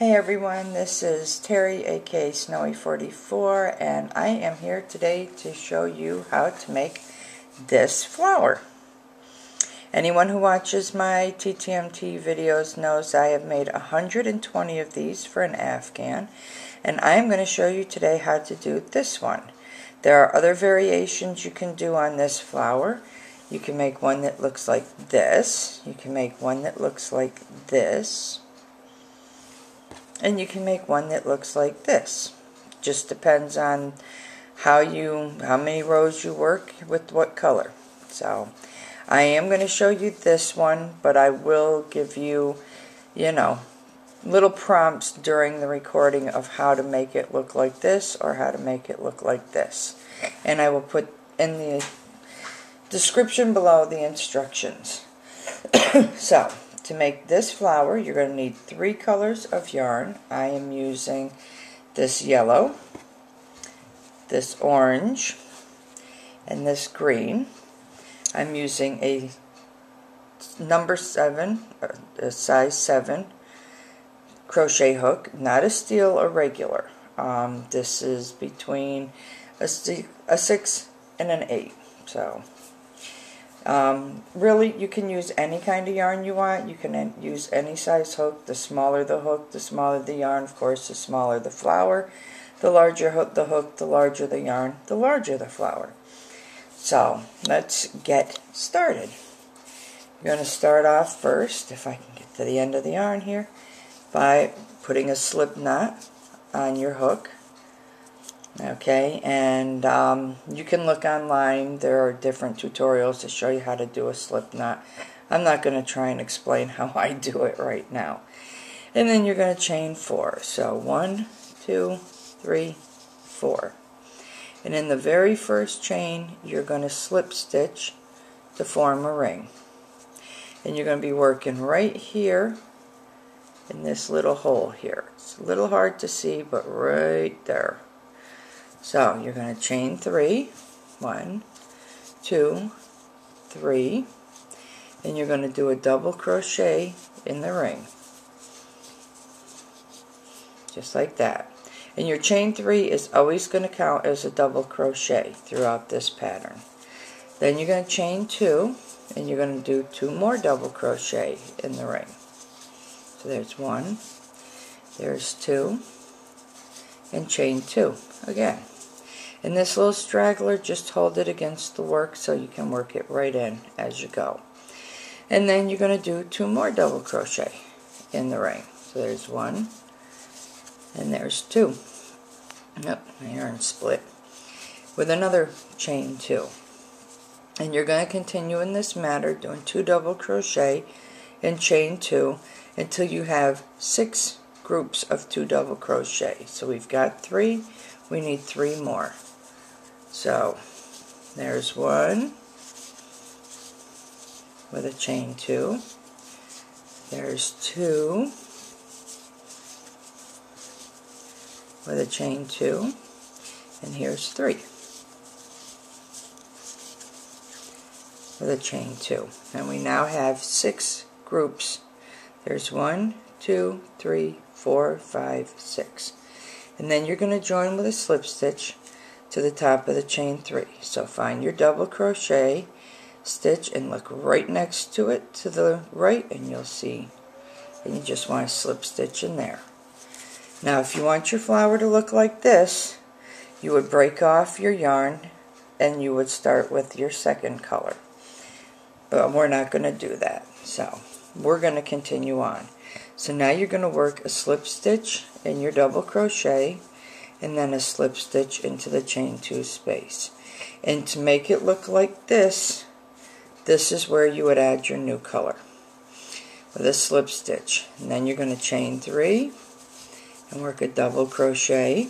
Hey everyone, this is Terry aka Snowy44 and I am here today to show you how to make this flower. Anyone who watches my TTMT videos knows I have made 120 of these for an Afghan, and I am going to show you today how to do this one. There are other variations you can do on this flower. You can make one that looks like this, you can make one that looks like this, and you can make one that looks like this. Just depends on how many rows you work with what color. So I am going to show you this one, but I will give you, little prompts during the recording of how to make it look like this or how to make it look like this. And I will put in the description below the instructions. So to make this flower, you're going to need 3 colors of yarn. I am using this yellow, this orange, and this green. I'm using a number 7, a size 7 crochet hook, not a steel or regular. This is between a 6 and an 8. So really, you can use any kind of yarn you want. You can use any size hook. The smaller the hook, the smaller the yarn. Of course, the smaller the flower. The larger the hook, the larger the yarn, the larger the flower. So let's get started. You're going to start off first, if I can get to the end of the yarn here, by putting a slip knot on your hook. Okay, and you can look online. There are different tutorials to show you how to do a slip knot. I'm not going to try and explain how I do it right now. And then you're going to chain 4. So 1, 2, 3, 4. And in the very first chain, you're going to slip stitch to form a ring. And you're going to be working right here in this little hole here. It's a little hard to see, but right there. So you're going to chain 3, 1, 2, 3, and you're going to do a double crochet in the ring, just like that. And your chain 3 is always going to count as a double crochet throughout this pattern. Then you're going to chain 2, and you're going to do 2 more double crochet in the ring. So there's 1, there's 2, and chain 2 again. And this little straggler, just hold it against the work so you can work it right in as you go. And then you're going to do 2 more double crochet in the ring. So there's 1, and there's 2. Yep, my yarn split. With another chain 2. And you're going to continue in this manner, doing 2 double crochet and chain 2 until you have 6 groups of 2 double crochet. So we've got 3, we need 3 more. So there's 1 with a chain 2, there's 2 with a chain 2, and here's 3 with a chain 2. And we now have 6 groups. There's 1, 2, 3, 4, 5, 6. And then you're going to join with a slip stitch to the top of the chain 3. So find your double crochet, stitch, and look right next to it to the right, and you'll see, and you just want to slip stitch in there. Now if you want your flower to look like this, you would break off your yarn and you would start with your second color. But we're not going to do that. So we're going to continue on. So now you're going to work a slip stitch in your double crochet and then a slip stitch into the chain 2 space. And to make it look like this, this is where you would add your new color with a slip stitch. And then you're going to chain 3 and work a double crochet,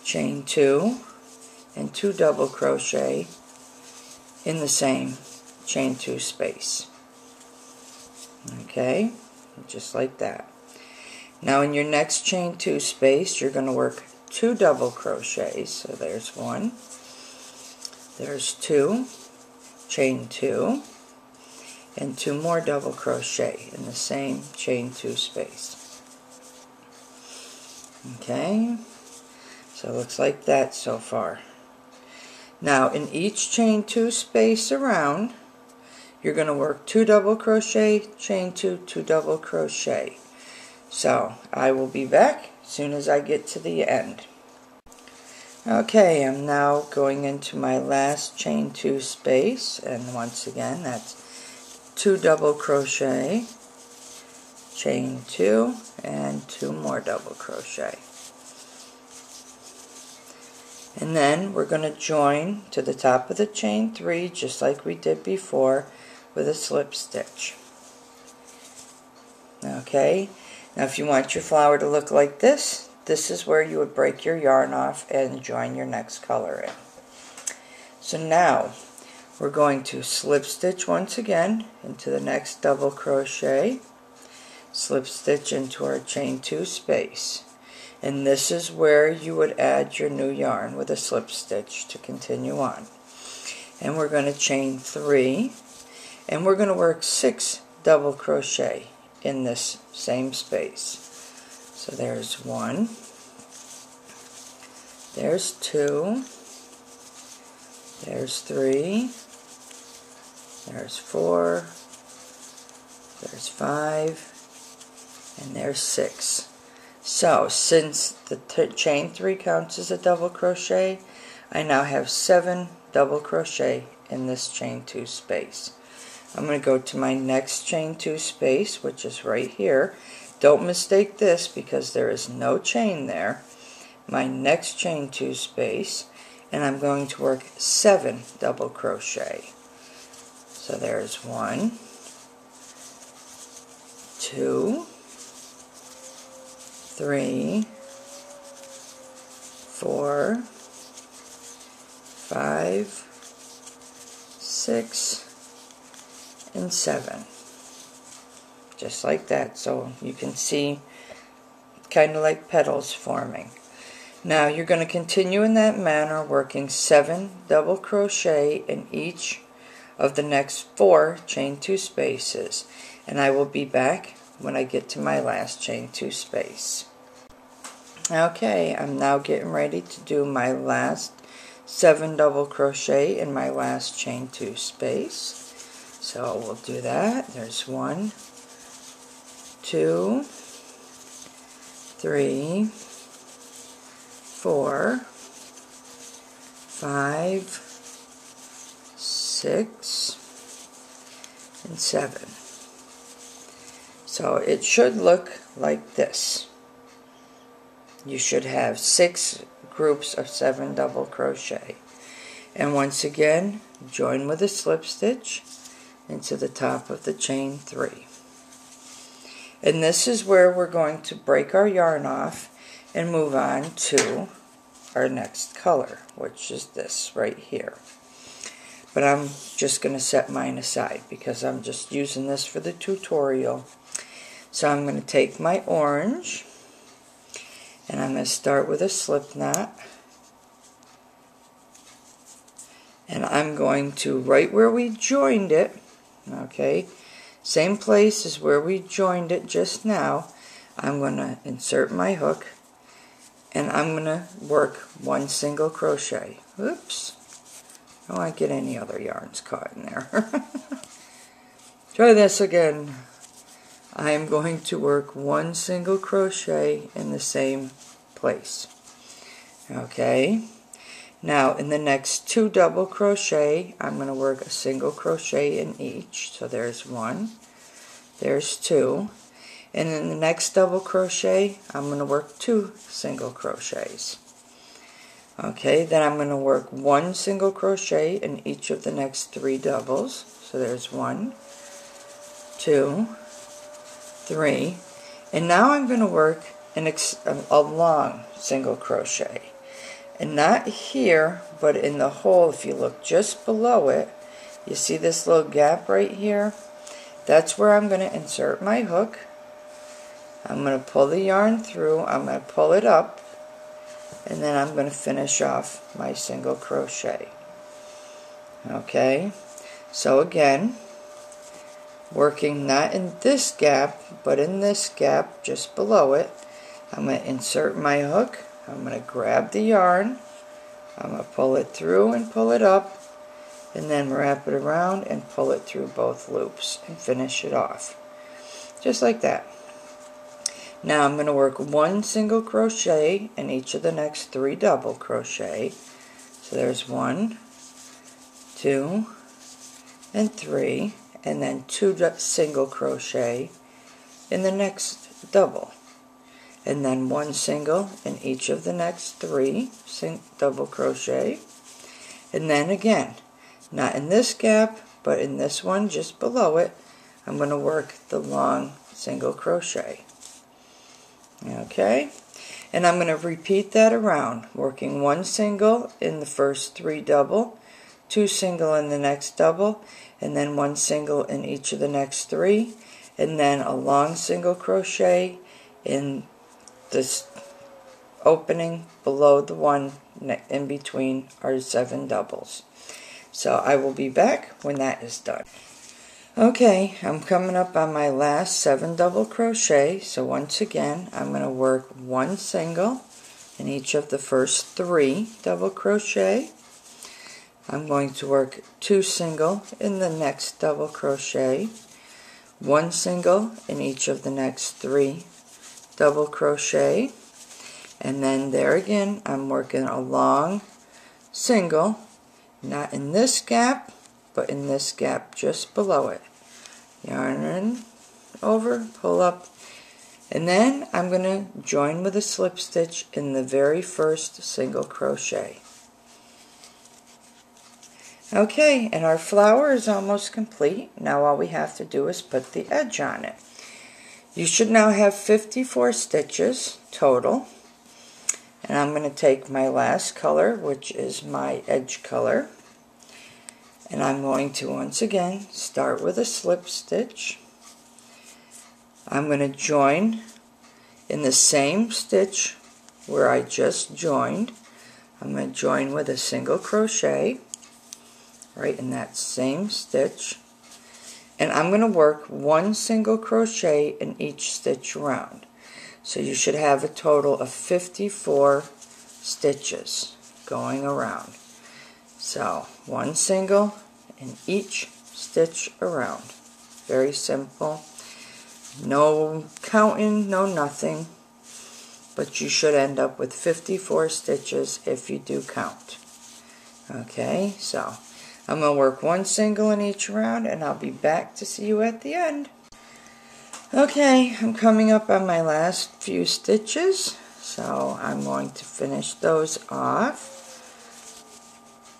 chain 2, and 2 double crochet in the same chain 2 space. Okay, just like that. Now in your next chain 2 space, you're going to work 2 double crochets. So there's 1, there's 2, chain 2, and 2 more double crochet in the same chain 2 space. Okay, so it looks like that so far. Now in each chain 2 space around, you're going to work 2 double crochet, chain 2, 2 double crochet. So I will be back as soon as I get to the end. Okay, I'm now going into my last chain 2 space, and once again that's 2 double crochet, chain 2, and 2 more double crochet. And then we're going to join to the top of the chain 3 just like we did before with a slip stitch. Okay, now if you want your flower to look like this, this is where you would break your yarn off and join your next color in. So now we're going to slip stitch once again into the next double crochet, slip stitch into our chain 2 space. And this is where you would add your new yarn with a slip stitch to continue on. And we're going to chain 3, and we're going to work 6 double crochet in this same space. So there's 1, there's 2, there's 3, there's 4, there's 5, and there's 6. So since the chain 3 counts as a double crochet, I now have 7 double crochet in this chain 2 space. I'm going to go to my next chain 2 space, which is right here. Don't mistake this because there is no chain there. My next chain 2 space, and I'm going to work 7 double crochet. So there's 1, 2, 3, 4, 5, 6, and 7. Just like that, so you can see kind of like petals forming. Now you're going to continue in that manner, working 7 double crochet in each of the next 4 chain 2 spaces, and I will be back when I get to my last chain 2 space. Okay, I'm now getting ready to do my last 7 double crochet in my last chain 2 space. So we'll do that. There's 1, 2, 3, 4, 5, 6, and 7. So it should look like this. You should have 6 groups of 7 double crochet. And once again, join with a slip stitch into the top of the chain 3. And this is where we're going to break our yarn off and move on to our next color, which is this right here. But I'm just going to set mine aside because I'm just using this for the tutorial. So I'm going to take my orange, and I'm going to start with a slip knot, and I'm going to, right where we joined it, okay, same place as where we joined it just now, I'm going to insert my hook, and I'm going to work 1 single crochet. Oops, I don't want to get any other yarns caught in there. Try this again. I am going to work 1 single crochet in the same place. Okay, now in the next 2 double crochet, I'm going to work a single crochet in each. So there's 1, there's 2, and in the next double crochet, I'm going to work 2 single crochets. Okay, then I'm going to work 1 single crochet in each of the next 3 doubles. So there's 1, 2, 3, and now I'm going to work a long single crochet, and not here but in the hole. If you look just below it, you see this little gap right here? That's where I'm going to insert my hook. I'm going to pull the yarn through, I'm going to pull it up, and then I'm going to finish off my single crochet. Okay, so again, working not in this gap, but in this gap just below it. I'm going to insert my hook. I'm going to grab the yarn. I'm going to pull it through and pull it up, and then wrap it around and pull it through both loops and finish it off. Just like that. Now I'm going to work 1 single crochet in each of the next 3 double crochet. So there's 1, 2, and 3, and then 2 single crochet in the next double. And then 1 single in each of the next 3 double crochet. And then again, not in this gap, but in this one just below it, I'm going to work the long single crochet. Okay, and I'm going to repeat that around, working 1 single in the first 3 double, 2 single in the next double, and then 1 single in each of the next 3, and then a long single crochet in this opening below the one in between our 7 doubles. So I will be back when that is done. Okay, I'm coming up on my last 7 double crochet, so once again I'm going to work 1 single in each of the first 3 double crochet. I'm going to work 2 single in the next double crochet, 1 single in each of the next 3 double crochet, and then there again I'm working a long single, not in this gap, but in this gap just below it. Yarn in, over, pull up, and then I'm going to join with a slip stitch in the very first single crochet. Okay, and our flower is almost complete. Now all we have to do is put the edge on it. You should now have 54 stitches total, and I'm going to take my last color, which is my edge color, and I'm going to once again start with a slip stitch. I'm going to join in the same stitch where I just joined. I'm going to join with a single crochet right in that same stitch, and I'm going to work 1 single crochet in each stitch around. So you should have a total of 54 stitches going around. So 1 single in each stitch around. Very simple. No counting, no nothing. But you should end up with 54 stitches if you do count. Okay, so I'm going to work 1 single in each round, and I'll be back to see you at the end. Okay, I'm coming up on my last few stitches, so I'm going to finish those off.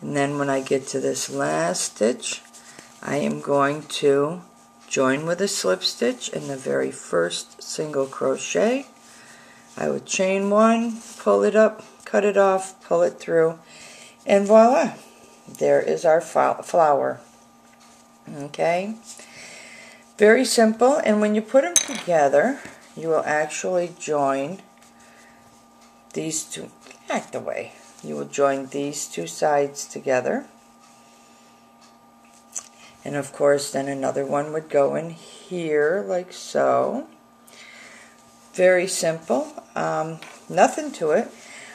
And then when I get to this last stitch, I am going to join with a slip stitch in the very first single crochet. I would chain 1, pull it up, cut it off, pull it through, and voila! There is our flower. Okay? Very simple, and when you put them together, you will actually join these two, back the way. You will join these 2 sides together. And of course, then another one would go in here, like so. Very simple. Nothing to it.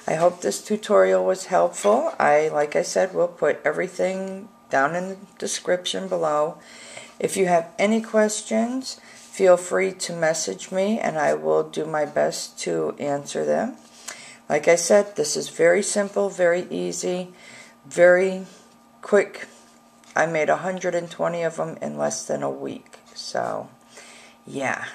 I hope this tutorial was helpful. Like I said, will put everything down in the description below. If you have any questions, feel free to message me and I will do my best to answer them. Like I said, this is very simple, very easy, very quick. I made 120 of them in less than a week. So, yeah.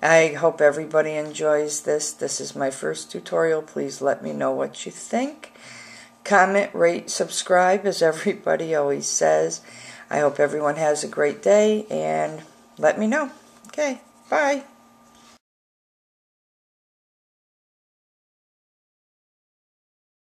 I hope everybody enjoys this. This is my first tutorial. Please let me know what you think. Comment, rate, subscribe, as everybody always says. I hope everyone has a great day, and let me know. Okay, bye.